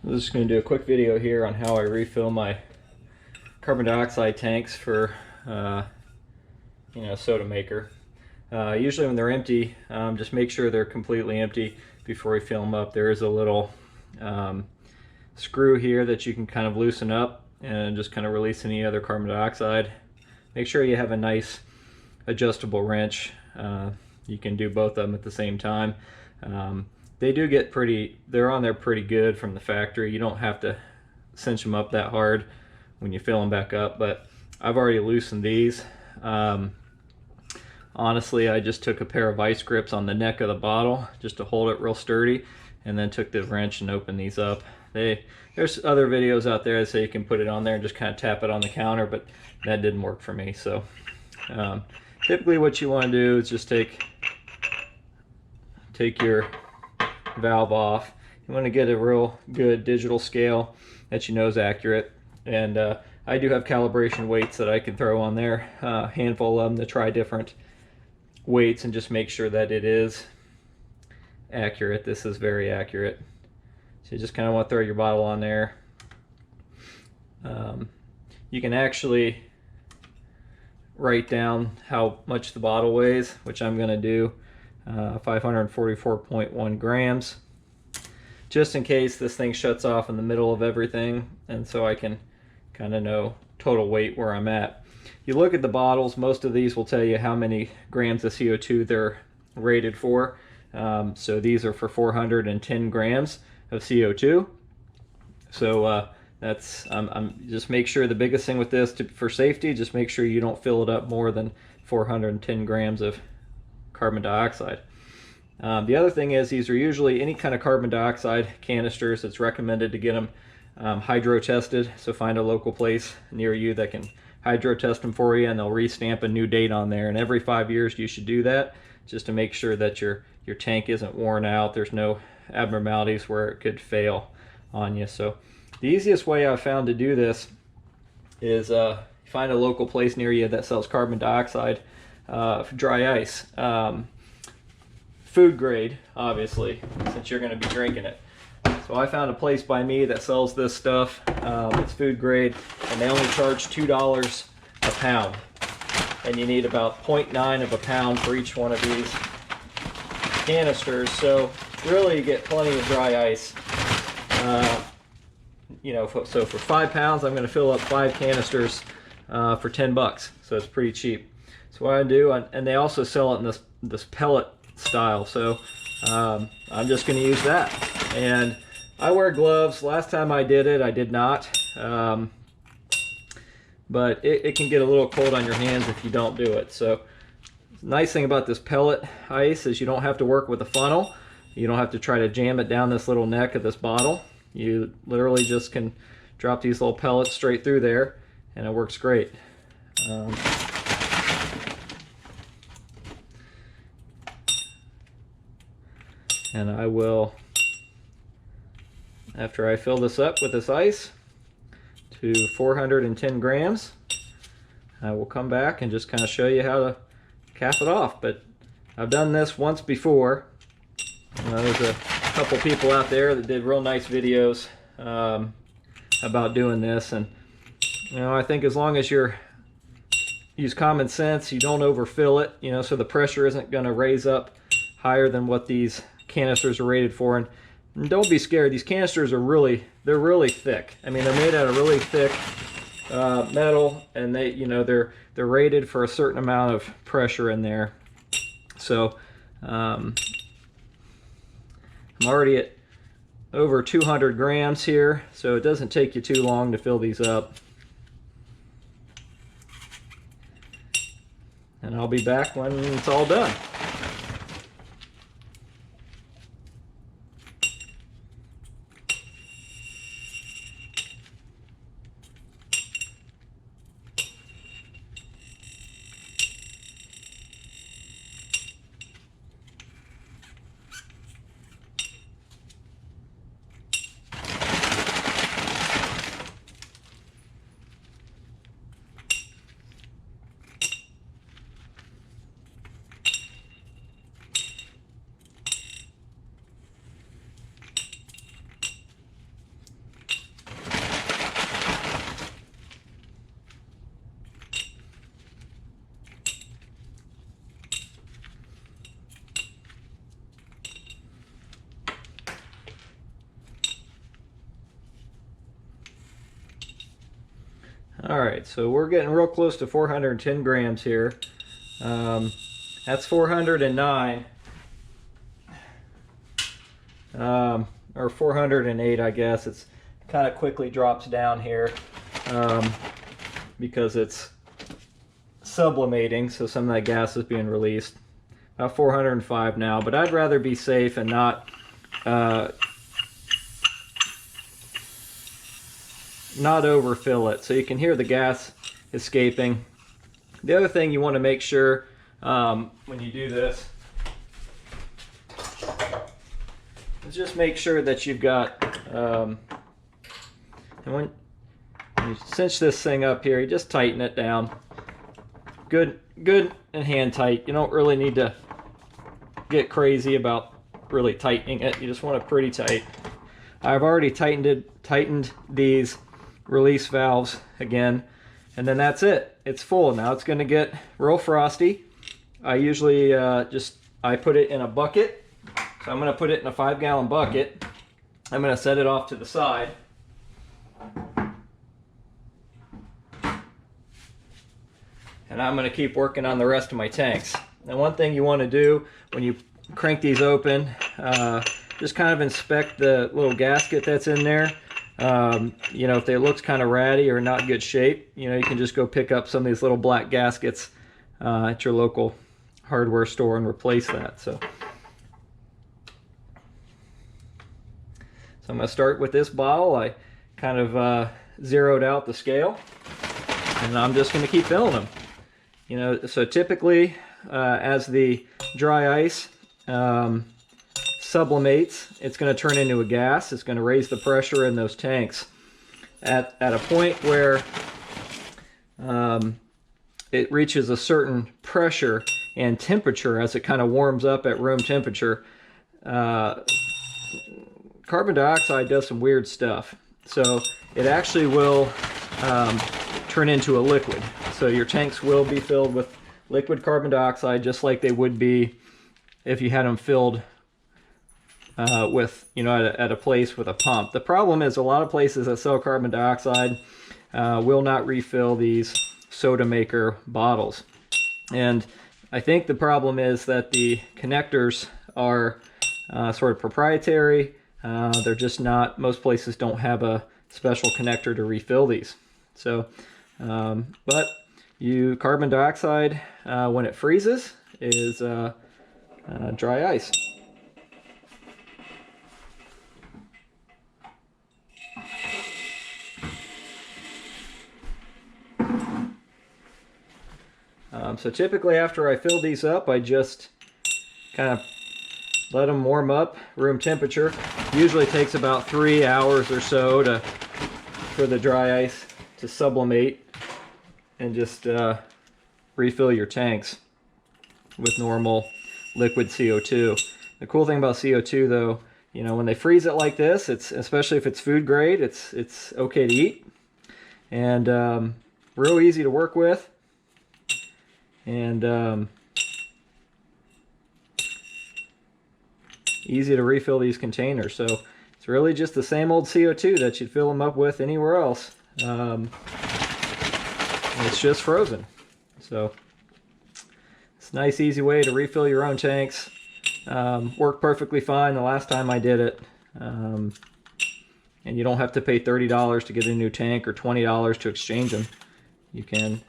I'm just going to do a quick video here on how I refill my carbon dioxide tanks for soda maker. Usually when they're empty, just make sure they're completely empty before you fill them up. There is a little screw here that you can kind of loosen up and just kind of release any other carbon dioxide. Make sure you have a nice adjustable wrench. You can do both of them at the same time. They do get they're on there pretty good from the factory. You don't have to cinch them up that hard when you fill them back up, but I've already loosened these. Honestly, I just took a pair of vice grips on the neck of the bottle just to hold it real sturdy, and then took the wrench and opened these up. There's other videos out there that say you can put it on there and just kind of tap it on the counter, but that didn't work for me. So typically what you want to do is just take your valve off. You want to get a real good digital scale that you know is accurate, and I do have calibration weights that I can throw on there, a handful of them, to try different weights and just make sure that it is accurate. This is very accurate. So you just kind of want to throw your bottle on there. You can actually write down how much the bottle weighs, which I'm going to do. 544.1 grams, just in case this thing shuts off in the middle of everything, and so I can kind of know total weight where I'm at. You look at the bottles, most of these will tell you how many grams of CO2 they're rated for. So these are for 410 grams of CO2. So that's just make sure, the biggest thing with this for safety, just make sure you don't fill it up more than 410 grams of carbon dioxide. The other thing is, these are usually any kind of carbon dioxide canisters. It's recommended to get them hydro tested, so find a local place near you that can hydro test them for you, and they'll re-stamp a new date on there. And every 5 years you should do that, just to make sure that your tank isn't worn out, there's no abnormalities where it could fail on you. So the easiest way I've found to do this is find a local place near you that sells carbon dioxide dry ice, food grade, obviously, since you're going to be drinking it. So I found a place by me that sells this stuff. It's food grade, and they only charge $2 a pound, and you need about 0.9 of a pound for each one of these canisters. So really, you get plenty of dry ice. So for 5 pounds, I'm going to fill up 5 canisters for 10 bucks. So it's pretty cheap. So what I do, and they also sell it in this pellet style, so I'm just going to use that. And I wear gloves. Last time I did it, I did not, but it can get a little cold on your hands if you don't do it. So the nice thing about this pellet ice is you don't have to work with a funnel. You don't have to try to jam it down this little neck of this bottle. You literally just can drop these little pellets straight through there, and it works great. And I will, after I fill this up with this ice to 410 grams, I will come back and just kind of show you how to cap it off. But I've done this once before. There's a couple people out there that did real nice videos about doing this, and I think as long as you use common sense, you don't overfill it, so the pressure isn't going to raise up higher than what these canisters are rated for. And don't be scared, these canisters are really thick. I mean, they're made out of really thick metal, and they're rated for a certain amount of pressure in there. So I'm already at over 200 grams here, so it doesn't take you too long to fill these up. And I'll be back when it's all done. All right, so we're getting real close to 410 grams here. That's 409. Or 408, I guess. It's kind of quickly drops down here because it's sublimating, so some of that gas is being released. About 405 now, but I'd rather be safe and not overfill it. So you can hear the gas escaping. The other thing you want to make sure when you do this is just make sure that you've got, and when you cinch this thing up here, you just tighten it down. Good and hand tight. You don't really need to get crazy about really tightening it. You just want it pretty tight. I've already tightened these release valves again, and then that's it. It's full. Now it's going to get real frosty. I usually I put it in a bucket. So I'm going to put it in a 5-gallon bucket. I'm going to set it off to the side. And I'm going to keep working on the rest of my tanks. Now, one thing you want to do when you crank these open, just kind of inspect the little gasket that's in there. You know, if it looks kind of ratty or not in good shape, you know, you can just go pick up some of these little black gaskets at your local hardware store and replace that. So I'm going to start with this bottle. I kind of zeroed out the scale, and I'm just going to keep filling them. You know, so typically as the dry ice sublimates, it's going to turn into a gas. It's going to raise the pressure in those tanks at a point where it reaches a certain pressure and temperature as it kind of warms up at room temperature. Carbon dioxide does some weird stuff. So it actually will turn into a liquid. So your tanks will be filled with liquid carbon dioxide, just like they would be if you had them filled with, you know, at a place with a pump. The problem is a lot of places that sell carbon dioxide will not refill these soda maker bottles. And I think the problem is that the connectors are sort of proprietary. They're just not, most places don't have a special connector to refill these. So, but carbon dioxide, when it freezes, is dry ice. So typically after I fill these up, I just kind of let them warm up room temperature. Usually takes about 3 hours or so for the dry ice to sublimate, and just refill your tanks with normal liquid CO2. The cool thing about CO2 though, you know, when they freeze it like this, it's, especially if it's food grade, it's okay to eat, and real easy to work with, and easy to refill these containers. So it's really just the same old CO2 that you'd fill them up with anywhere else. It's just frozen. So it's a nice, easy way to refill your own tanks. Worked perfectly fine the last time I did it. And you don't have to pay $30 to get a new tank or $20 to exchange them. You can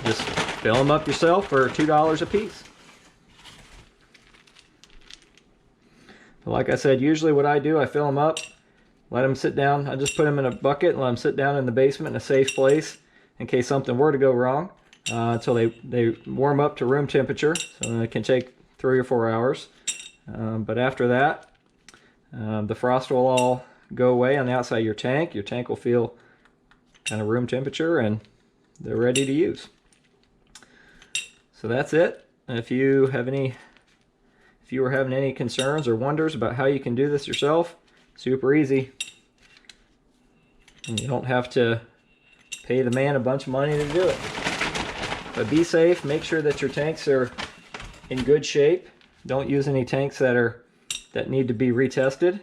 just fill them up yourself for $2 a piece. But like I said, usually what I do, I fill them up, let them sit down. I just put them in a bucket and let them sit down in the basement in a safe place in case something were to go wrong, until they warm up to room temperature. So it can take 3 or 4 hours. But after that, the frost will all go away on the outside of your tank. Your tank will feel kind of room temperature, and they're ready to use. So that's it. And if you were having any concerns or wonders about how you can do this yourself, super easy. And you don't have to pay the man a bunch of money to do it. But be safe. Make sure that your tanks are in good shape. Don't use any tanks that need to be retested.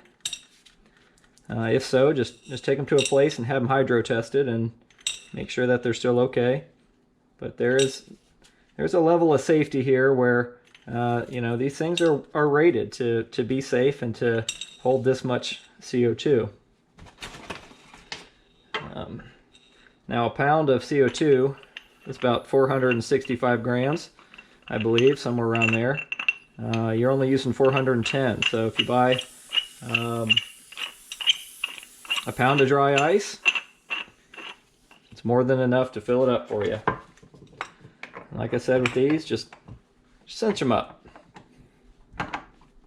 If so, just take them to a place and have them hydro tested, and make sure that they're still okay. But there's a level of safety here where you know, these things are rated to be safe and to hold this much CO2. Now a pound of CO2 is about 465 grams, I believe, somewhere around there. You're only using 410, so if you buy a pound of dry ice, it's more than enough to fill it up for you. Like I said with these, just cinch them up.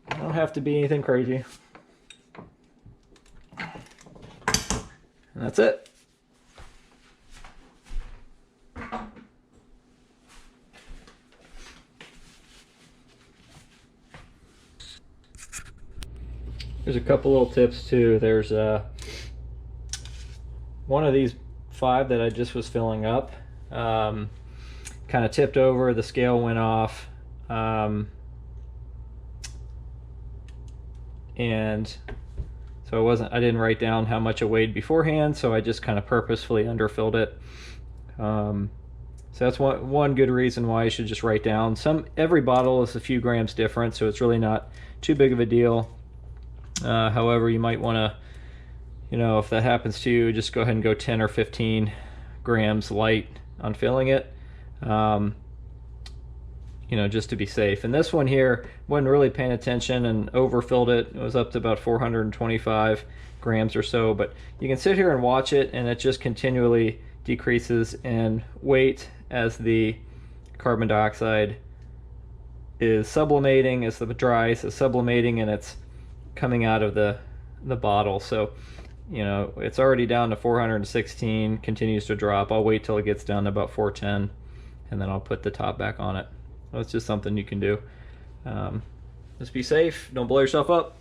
Don't have to be anything crazy. And that's it. There's a couple little tips too. There's one of these 5 that I just was filling up. Kind of tipped over, the scale went off, and so I didn't write down how much it weighed beforehand, so I just kind of purposefully underfilled it. So that's one good reason why you should just write down. Every bottle is a few grams different, so it's really not too big of a deal. However, you might want to, you know, if that happens to you, just go ahead and go 10 or 15 grams light on filling it. You know, just to be safe. And this one here, wasn't really paying attention and overfilled it. It was up to about 425 grams or so, but you can sit here and watch it, and it just continually decreases in weight as the carbon dioxide is sublimating, as the dry ice is sublimating, and it's coming out of the bottle. So, you know, it's already down to 416, continues to drop. I'll wait till it gets down to about 410, and then I'll put the top back on it. So it's just something you can do. Just be safe, don't blow yourself up.